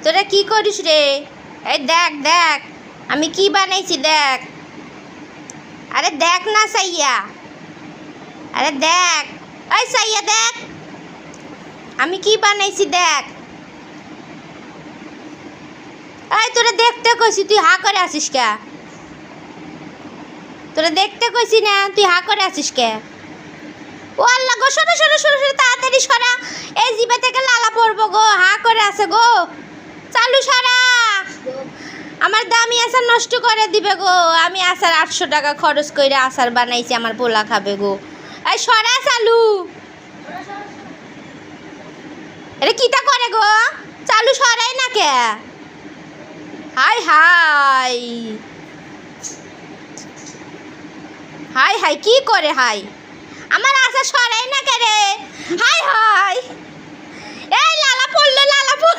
তোরা কি করিস রে? এই দেখ দেখ আমি কি বানাইছি দেখ। আরে দেখ না সাইয়া, আরে দেখ, এই সাইয়া দেখ আমি কি বানাইছি দেখ। এই তোরা দেখতে কইছি, তুই হা করে আসিস কে? তোরা দেখতে কইছি না, তুই হা করে আসিস কে? ও আল্লাহ গো, সরো সরো সরো সরো, তাড়াতাড়ি সরা, এই জিভে থেকে লালা পড়বো গো, হা করে আছে গো, চালু সরা। আমার দামি আচার নষ্ট করে দিবে গো, আমি আচার 800 টাকা খরচ করে আচার বানাইছি, আমার পোলা খাবে গো। এই সরা চালু, এটা কিটা করে গো, চালু সরাই না কে? হাই হাই হাই হাই কি করে হাই, আমার আশা সরাই না কে রে? হাই হাই, এই লালা পড়লো লালা পড়লো।